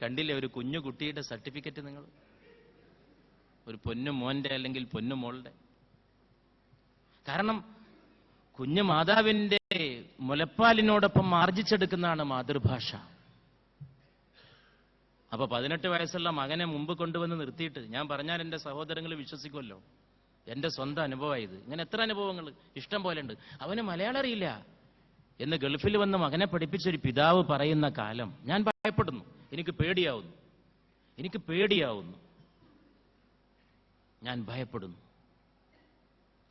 കണ്ടില്ലേ ഒരു കുഞ്ഞു കുട്ടിയുടെ സർട്ടിഫിക്കറ്റ്? നിങ്ങൾ ഒരു പൊന്നു മോന്റെ അല്ലെങ്കിൽ പൊന്നു മോളുടെ. കാരണം കുഞ്ഞു മാതാവിന്റെ മുലപ്പാലിനോടൊപ്പം ആർജിച്ചെടുക്കുന്നതാണ് മാതൃഭാഷ. അപ്പൊ 18 വയസ്സുള്ള മകനെ മുമ്പ് കൊണ്ടുവന്ന് നിർത്തിയിട്ട് ഞാൻ പറഞ്ഞാൽ എന്റെ സഹോദരങ്ങൾ വിശ്വസിക്കുമല്ലോ. എന്റെ സ്വന്തം അനുഭവമായത്. ഇങ്ങനെ എത്ര അനുഭവങ്ങൾ ഇഷ്ടം പോലെ ഉണ്ട്. അവന് മലയാളം അറിയില്ല എന്ന് ഗൾഫിൽ വന്ന് മകനെ പഠിപ്പിച്ചൊരു പിതാവ് പറയുന്ന കാലം ഞാൻ ഭയപ്പെടുന്നു. എനിക്ക് പേടിയാവുന്നു. ഞാൻ ഭയപ്പെടുന്നു.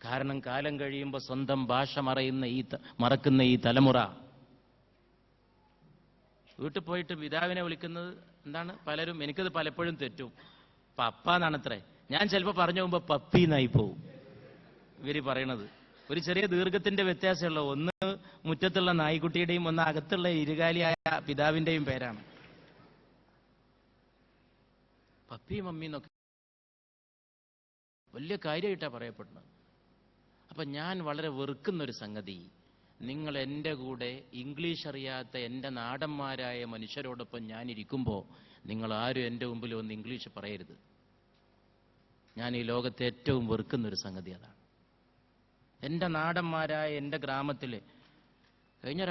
കാരണം കാലം കഴിയുമ്പോൾ സ്വന്തം ഭാഷ മറക്കുന്ന ഈ തലമുറ വീട്ടിൽ പോയിട്ട് പിതാവിനെ വിളിക്കുന്നത് എന്താണ്? പലരും, എനിക്കത് പലപ്പോഴും തെറ്റും, പപ്പ എന്നാണത്രേ. ഞാൻ ചിലപ്പോൾ പറഞ്ഞു പോകുമ്പോ പപ്പി എന്നായി പോവും. ഇവര് പറയണത് ഒരു ചെറിയ ദീർഘത്തിന്റെ വ്യത്യാസമുള്ള, ഒന്ന് മുറ്റത്തുള്ള നായ്ക്കുട്ടിയുടെയും ഒന്ന് അകത്തുള്ള ഇരുകാലിയായ പിതാവിന്റെയും പേരാണ്. പപ്പി മമ്മി എന്നൊക്കെ വലിയ കാര്യമായിട്ടാണ് പറയപ്പെടുന്നത്. അപ്പൊ ഞാൻ വളരെ വെറുക്കുന്നൊരു സംഗതി, നിങ്ങൾ എൻ്റെ കൂടെ ഇംഗ്ലീഷ് അറിയാത്ത എൻ്റെ നാടന്മാരായ മനുഷ്യരോടൊപ്പം ഞാനിരിക്കുമ്പോൾ നിങ്ങൾ ആരും എൻ്റെ മുമ്പിൽ ഒന്ന് ഇംഗ്ലീഷ് പറയരുത്. ഞാൻ ഈ ലോകത്തെ ഏറ്റവും വെറുക്കുന്നൊരു സംഗതി അതാണ്. എൻ്റെ നാടന്മാരായ എൻ്റെ ഗ്രാമത്തിൽ കഴിഞ്ഞ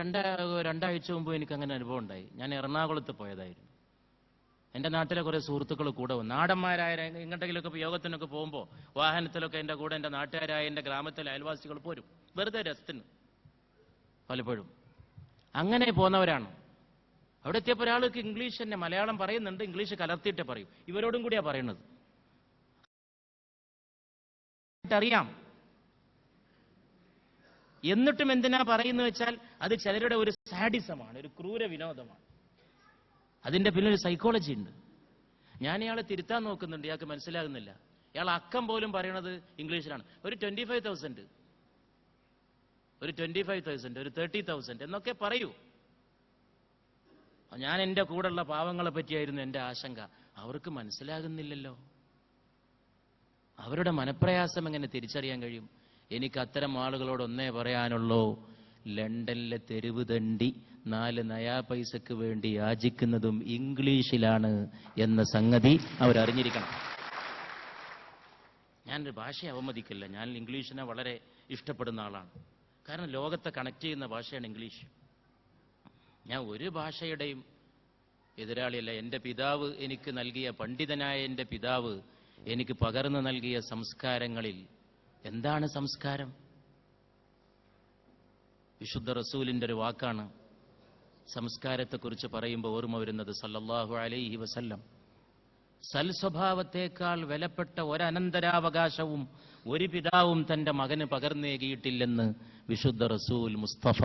രണ്ടാഴ്ച മുമ്പ് എനിക്ക് അങ്ങനെ അനുഭവം ഉണ്ടായി. ഞാൻ എറണാകുളത്ത് പോയതായിരുന്നു. എൻ്റെ നാട്ടിലെ കുറേ സുഹൃത്തുക്കൾ കൂടെ വന്നു. നാടന്മാരായ എങ്ങോട്ടെങ്കിലുമൊക്കെ യോഗത്തിനൊക്കെ പോകുമ്പോൾ വാഹനത്തിലൊക്കെ എൻ്റെ കൂടെ എൻ്റെ നാട്ടുകാരായ എൻ്റെ ഗ്രാമത്തിലെ അയൽവാസികൾ പോരും, വെറുതെ രസത്തിന്. പലപ്പോഴും അങ്ങനെ പോന്നവരാണ്. അവിടെ എത്തിയപ്പോൾ ഒരാൾക്ക് ഇംഗ്ലീഷ് തന്നെ, മലയാളം പറയുന്നുണ്ട്, ഇംഗ്ലീഷ് കലർത്തിയിട്ടേ പറയും. ഇവരോടും കൂടിയാ പറയുന്നത്. അറിയാം. എന്നിട്ടും എന്തിനാ പറയുന്നു വെച്ചാൽ അത് ചിലരുടെ ഒരു സാഡിസമാണ്, ഒരു ക്രൂര വിനോദമാണ്. അതിന്റെ പിന്നിൽ ഒരു സൈക്കോളജി ഉണ്ട്. ഞാൻ ഇയാളെ തിരുത്താൻ നോക്കുന്നുണ്ട്, ഇയാൾക്ക് മനസ്സിലാകുന്നില്ല. ഇയാൾ അക്കം പോലും പറയണത് ഇംഗ്ലീഷിലാണ്. ഒരു 25,000, ഒരു 30,000 എന്നൊക്കെ പറയൂ. ഞാൻ എൻ്റെ കൂടെയുള്ള പാവങ്ങളെ പറ്റിയായിരുന്നു എൻ്റെ ആശങ്ക. അവർക്ക് മനസ്സിലാകുന്നില്ലല്ലോ. അവരുടെ മനപ്രയാസം എങ്ങനെ തിരിച്ചറിയാൻ കഴിയും? എനിക്ക് അത്തരം ആളുകളോട് ഒന്നേ പറയാനുള്ളൂ, ലണ്ടനിലെ തെരുവ് തണ്ടി 4 നയാ പൈസക്ക് വേണ്ടി യാചിക്കുന്നതും ഇംഗ്ലീഷിലാണ് എന്ന സംഗതി അവരറിഞ്ഞിരിക്കണം. ഞാനൊരു ഭാഷയെ അവമതിക്കില്ല. ഞാൻ ഇംഗ്ലീഷിനെ വളരെ ഇഷ്ടപ്പെടുന്ന ആളാണ്. കാരണം ലോകത്തെ കണക്ട് ചെയ്യുന്ന ഭാഷയാണ് ഇംഗ്ലീഷ്. ഞാൻ ഒരു ഭാഷയുടെയും എതിരാളിയല്ല. എൻ്റെ പിതാവ് എനിക്ക് നൽകിയ, പണ്ഡിതനായ എൻ്റെ പിതാവ് എനിക്ക് പകർന്നു നൽകിയ സംസ്കാരങ്ങളിൽ എന്താണ് സംസ്കാരം? വിശുദ്ധ റസൂലിന്റെ ഒരു വാക്കാണ് സംസ്കാരത്തെക്കുറിച്ച് പറയുമ്പോൾ ഓർമ്മ വരുന്നത്. സല്ലല്ലാഹു അലൈഹി വസല്ലം, സൽസ്വഭാവത്തേക്കാൾ വിലപ്പെട്ട ഒരനന്തരാവകാശവും ഒരു പിതാവും തന്റെ മകന് പകർന്നേകിയിട്ടില്ലെന്ന് വിശുദ്ധ റസൂൽ മുസ്തഫ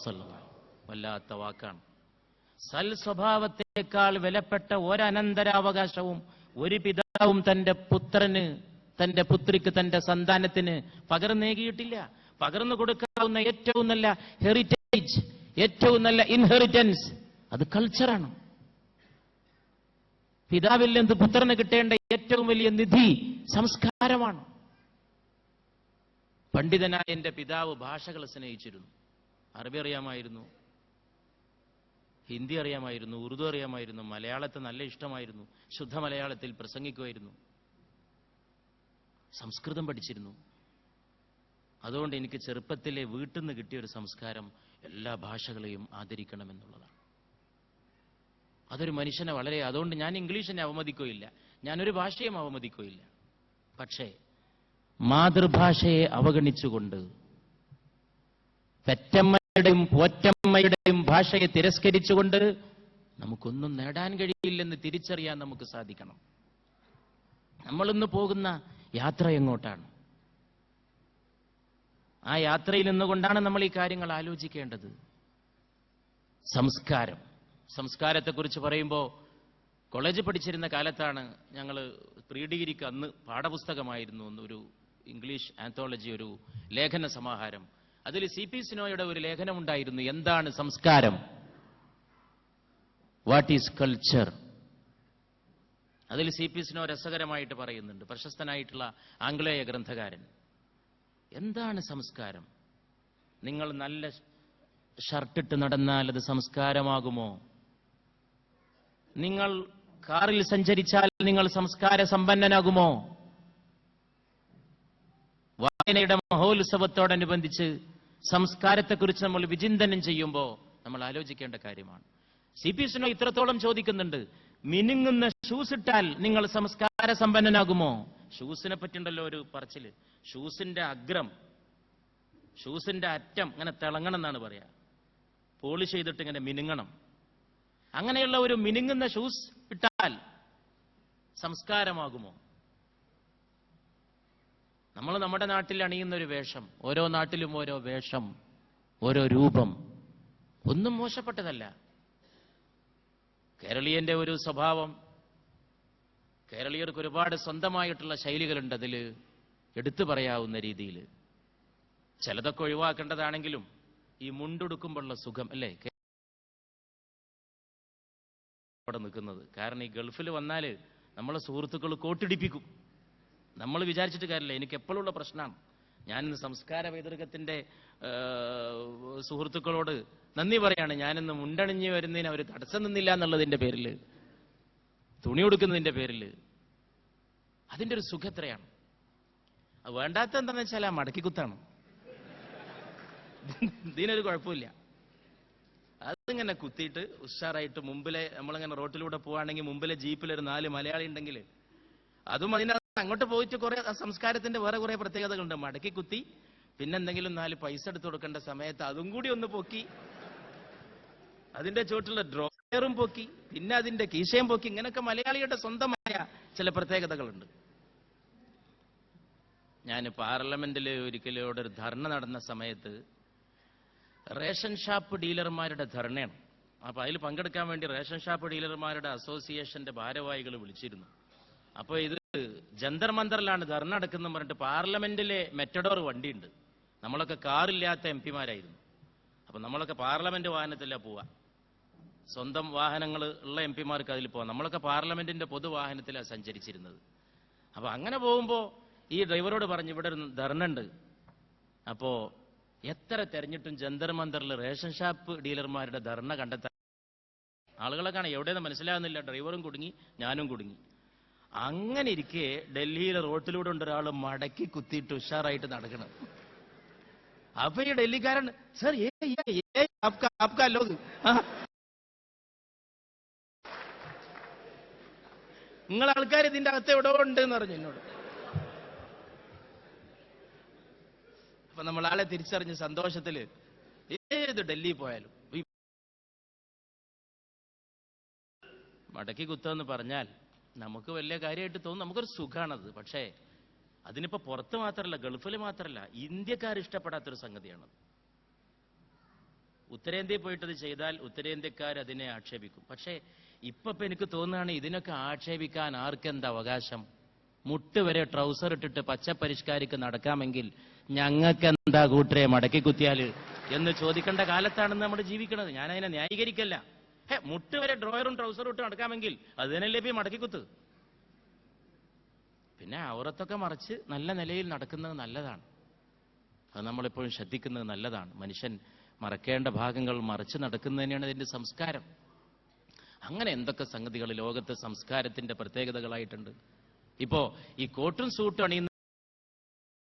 സല്ലല്ലാഹു. വല്ലാത്ത വാക്കാണ്. സൽസ്വഭാവത്തേക്കാൾ വിലപ്പെട്ട ഒരനന്തരാവകാശവും ഒരു പിതാവും തന്റെ പുത്രന്, തന്റെ പുത്രിക്ക്, തന്റെ സന്താനത്തിന് പകർന്നേകിയിട്ടില്ല. പകർന്നു കൊടുക്കാവുന്ന ഏറ്റവും നല്ല ഹെറിറ്റേജ്, ഏറ്റവും നല്ല ഇൻഹെറിറ്റൻസ് അത് കൾച്ചറാണ്. പിതാവിൽ നിന്ന് പുത്രന് കിട്ടേണ്ട ഏറ്റവും വലിയ നിധി സംസ്കാരമാണ്. പണ്ഡിതനായ എൻ്റെ പിതാവ് ഭാഷകളെ സ്നേഹിച്ചിരുന്നു. അറബി അറിയാമായിരുന്നു, ഹിന്ദി അറിയാമായിരുന്നു, ഉറുദു അറിയാമായിരുന്നു, മലയാളത്തെ നല്ല ഇഷ്ടമായിരുന്നു, ശുദ്ധ മലയാളത്തിൽ പ്രസംഗിക്കുമായിരുന്നു, സംസ്കൃതം പഠിച്ചിരുന്നു. അതുകൊണ്ട് എനിക്ക് ചെറുപ്പത്തിലെ വീട്ടിൽ നിന്ന് കിട്ടിയ ഒരു സംസ്കാരം എല്ലാ ഭാഷകളെയും ആദരിക്കണമെന്നുള്ളതാണ്. അതൊരു മനുഷ്യനെ വളരെ, അതുകൊണ്ട് ഞാൻ ഇംഗ്ലീഷിനെ അവമതിക്കുകയില്ല, ഞാനൊരു ഭാഷയും അവമതിക്കുകയില്ല. പക്ഷേ മാതൃഭാഷയെ അവഗണിച്ചുകൊണ്ട് പെറ്റമ്മയുടെയും പോറ്റമ്മയുടെയും ഭാഷയെ തിരസ്കരിച്ചുകൊണ്ട് നമുക്കൊന്നും നേടാൻ കഴിയില്ലെന്ന് തിരിച്ചറിയാൻ നമുക്ക് സാധിക്കണം. നമ്മളിന്ന് പോകുന്ന യാത്ര എങ്ങോട്ടാണ്? ആ യാത്രയിൽ നിന്നുകൊണ്ടാണ് നമ്മൾ ഈ കാര്യങ്ങൾ ആലോചിക്കേണ്ടത്. സംസ്കാരം, സംസ്കാരത്തെക്കുറിച്ച് പറയുമ്പോൾ കോളേജിൽ പഠിച്ചിരുന്ന കാലത്താണ് ഞങ്ങൾ പ്രീ ഡിഗ്രിക്ക് അന്ന് പാഠപുസ്തകമായിരുന്നു ഒരു ഇംഗ്ലീഷ് ആന്തോളജി, ഒരു ലേഖന സമാഹാരം. അതിൽ CP സ്നോയുടെ ഒരു ലേഖനമുണ്ടായിരുന്നു, എന്താണ് സംസ്കാരം, വാട്ട് ഈസ് കൾച്ചർ. അതിൽ CP സ്നോ രസകരമായിട്ട് പറയുന്നുണ്ട്, പ്രശസ്തനായിട്ടുള്ള ആംഗ്ലേയ ഗ്രന്ഥകാരൻ. എന്താണ് സംസ്കാരം? നിങ്ങൾ നല്ല ഷർട്ടിട്ട് നടന്നാൽ അത് സംസ്കാരമാകുമോ? നിങ്ങൾ കാറിൽ സഞ്ചരിച്ചാൽ നിങ്ങൾ സംസ്കാര സമ്പന്നനാകുമോ? വായനയുടെ മഹോത്സവത്തോടനുബന്ധിച്ച് സംസ്കാരത്തെക്കുറിച്ച് നമ്മൾ വിചിന്തനം ചെയ്യുമ്പോൾ നമ്മൾ ആലോചിക്കേണ്ട കാര്യമാണ്. CP സുനോ ഇത്രത്തോളം ചോദിക്കുന്നുണ്ട്, മിനുങ്ങുന്ന ഷൂസ് ഇട്ടാൽ നിങ്ങൾ സംസ്കാര സമ്പന്നനാകുമോ? ഷൂസിനെ പറ്റിയുണ്ടല്ലോ ഒരു പറച്ചില്. ഷൂസിന്റെ അഗ്രം, ഷൂസിന്റെ അറ്റം ഇങ്ങനെ തിളങ്ങണം എന്നാണ് പറയാ. പോളിഷ് ചെയ്തിട്ട് ഇങ്ങനെ മിനുങ്ങണം. അങ്ങനെയുള്ള ഒരു മിനുങ്ങുന്ന ഷൂസ് ഇട്ടാൽ സംസ്കാരമാകുമോ? നമ്മൾ നമ്മുടെ നാട്ടിൽ അണിയുന്ന ഒരു വേഷം, ഓരോ നാട്ടിലും ഓരോ വേഷം, ഓരോ രൂപം, ഒന്നും മോശപ്പെട്ടതല്ല. കേരളീയന്റെ ഒരു സ്വഭാവം, കേരളീയർക്ക് ഒരുപാട് സ്വന്തമായിട്ടുള്ള ശൈലികളുണ്ട്. അതിൽ എടുത്തു പറയാവുന്ന രീതിയിൽ ചിലതൊക്കെ ഒഴിവാക്കേണ്ടതാണെങ്കിലും ഈ മുണ്ടുടുക്കുമ്പോഴുള്ള സുഖം അല്ലേ അവിടെ നിൽക്കുന്നത്. കാരണം ഈ ഗൾഫിൽ വന്നാൽ നമ്മളെ സുഹൃത്തുക്കൾ കോട്ടിടിപ്പിക്കും. നമ്മൾ വിചാരിച്ചിട്ട് കാര്യമില്ല. എനിക്ക് എപ്പോഴുള്ള പ്രശ്നമാണ്. ഞാനിന്ന് സംസ്കാര പൈതൃകത്തിന്റെ സുഹൃത്തുക്കളോട് നന്ദി പറയാണ്. ഞാനിന്ന് മുണ്ടണിഞ്ഞ് വരുന്നതിന് അവർ തടസ്സം നിന്നില്ല എന്നുള്ളതിന്റെ പേരിൽ, തുണി കൊടുക്കുന്നതിന്റെ പേരിൽ. അതിന്റെ ഒരു സുഖത്രയാണ്. അത് വേണ്ടാത്ത എന്താണെന്ന് വെച്ചാൽ ആ മടക്കിക്കുത്താണ്. ഇതിനൊരു കുഴപ്പമില്ല. അതിങ്ങനെ കുത്തിയിട്ട് ഉഷാറായിട്ട് മുമ്പിലെ നമ്മളിങ്ങനെ റോട്ടിലൂടെ പോവുകയാണെങ്കിൽ മുമ്പിലെ ജീപ്പിലൊരു 4 മലയാളി ഉണ്ടെങ്കിൽ അതും അതിനകത്ത് അങ്ങോട്ട് പോയിട്ട് കുറെ സംസ്കാരത്തിന്റെ വേറെ കുറെ പ്രത്യേകതകളുണ്ട്. മടക്കി കുത്തി പിന്നെ എന്തെങ്കിലും 4 പൈസ എടുത്തു കൊടുക്കേണ്ട സമയത്ത് അതും കൂടി ഒന്ന് പൊക്കി, അതിന്റെ ചോട്ടിലുള്ള ഡ്രോയറും പൊക്കി, പിന്നെ അതിന്റെ കീശയും പൊക്കി. ഇങ്ങനെയൊക്കെ മലയാളിയുടെ സ്വന്തമായ ചില പ്രത്യേകതകളുണ്ട്. ഞാൻ പാർലമെന്റിൽ ഒരിക്കലും ഇവിടെ ഒരു ധർണ നടന്ന സമയത്ത് റേഷൻ ഷാപ്പ് ഡീലർമാരുടെ ധർണയാണ്. അപ്പൊ അതിൽ പങ്കെടുക്കാൻ വേണ്ടി റേഷൻ ഷാപ്പ് ഡീലർമാരുടെ അസോസിയേഷന്റെ ഭാരവാഹികൾ വിളിച്ചിരുന്നു. അപ്പൊ ഇത് ജന്തർ മന്ദറിലാണ് ധർണ നടക്കുന്നത് പറഞ്ഞിട്ട് പാർലമെന്റിലെ മെറ്റഡോർ വണ്ടിയുണ്ട്. നമ്മളൊക്കെ കാറില്ലാത്ത MP-മാരായിരുന്നു. അപ്പൊ നമ്മളൊക്കെ പാർലമെന്റ് വാഹനത്തിലാണ് പോവാ. സ്വന്തം വാഹനങ്ങൾ ഉള്ള MP-മാർക്ക് അതിൽ പോവാം. നമ്മളൊക്കെ പാർലമെന്റിന്റെ പൊതുവാഹനത്തിലാണ് സഞ്ചരിച്ചിരുന്നത്. അപ്പൊ അങ്ങനെ പോകുമ്പോ ഈ ഡ്രൈവറോട് പറഞ്ഞു, ഇവിടെ ഒരു ധർണ ഉണ്ട്. അപ്പോ എത്ര തെരഞ്ഞിട്ടും ജന്തർ മന്ദറിൽ റേഷൻ ഷാപ്പ് ഡീലർമാരുടെ ധർണ കണ്ടെത്താൻ ആളുകളെ കാണാൻ എവിടെയെന്ന് മനസ്സിലാകുന്നില്ല. ഡ്രൈവറും കുടുങ്ങി, ഞാനും കുടുങ്ങി. അങ്ങനെ ഇരിക്കെ ഡൽഹിയിലെ റോട്ടിലൂടെ ഉണ്ട് ഒരാൾ മടക്കി കുത്തിയിട്ട് ഉഷാറായിട്ട് നടക്കണം. അപ്പൊ ഈ ഡൽഹിക്കാരൻ, സർ നിങ്ങൾ ആൾക്കാർ ഇതിന്റെ അകത്ത് എവിടെ ഉണ്ട് എന്ന് പറഞ്ഞു എന്നോട്. അപ്പൊ നമ്മൾ ആളെ തിരിച്ചറിഞ്ഞ് സന്തോഷത്തില് ഏത് ഡൽഹി പോയാലും മടക്കി കുത്തുമെന്ന് പറഞ്ഞാൽ നമുക്ക് വലിയ കാര്യമായിട്ട് തോന്നും. നമുക്കൊരു സുഖമാണത്. പക്ഷേ അതിനിപ്പോ പുറത്ത് മാത്രമല്ല, ഗൾഫിൽ മാത്രമല്ല, ഇന്ത്യക്കാർ ഇഷ്ടപ്പെടാത്തൊരു സംഗതിയാണത്. ഉത്തരേന്ത്യയിൽ പോയിട്ടത് ചെയ്താൽ ഉത്തരേന്ത്യക്കാർ അതിനെ ആക്ഷേപിക്കും. പക്ഷേ ഇപ്പൊ എനിക്ക് തോന്നുകയാണ് ഇതിനൊക്കെ ആക്ഷേപിക്കാൻ ആർക്കെന്താ അവകാശം? മുട്ട് വരെ ട്രൗസർ ഇട്ടിട്ട് പച്ചപ്പരിഷ്കാരിക്ക് നടക്കാമെങ്കിൽ ഞങ്ങൾക്ക് എന്താ കൂട്ടരെ മടക്കി കുത്തിയാല് എന്ന് ചോദിക്കേണ്ട കാലത്താണെന്ന് നമ്മൾ ജീവിക്കുന്നത്. ഞാൻ അതിനെ ന്യായീകരിക്കല്ല. മുട്ട് വരെ ഡ്രോയറും ട്രൗസറും ഇട്ട് നടക്കാമെങ്കിൽ അത് തന്നെയല്ലേ ഇപ്പൊ മടക്കിക്കുത്ത്. പിന്നെ ഔറത്തൊക്കെ മറിച്ച് നല്ല നിലയിൽ നടക്കുന്നത് നല്ലതാണ്. അത് നമ്മളെപ്പോഴും ശ്രദ്ധിക്കുന്നത് നല്ലതാണ്. മനുഷ്യൻ മറക്കേണ്ട ഭാഗങ്ങൾ മറിച്ച് നടക്കുന്നത് തന്നെയാണ് ഇതിന്റെ സംസ്കാരം. അങ്ങനെ എന്തൊക്കെ സംഗതികൾ ലോകത്ത് സംസ്കാരത്തിന്റെ പ്രത്യേകതകളായിട്ടുണ്ട്. ഇപ്പോ ഈ കോട്ടും സൂട്ടും അണിയുന്ന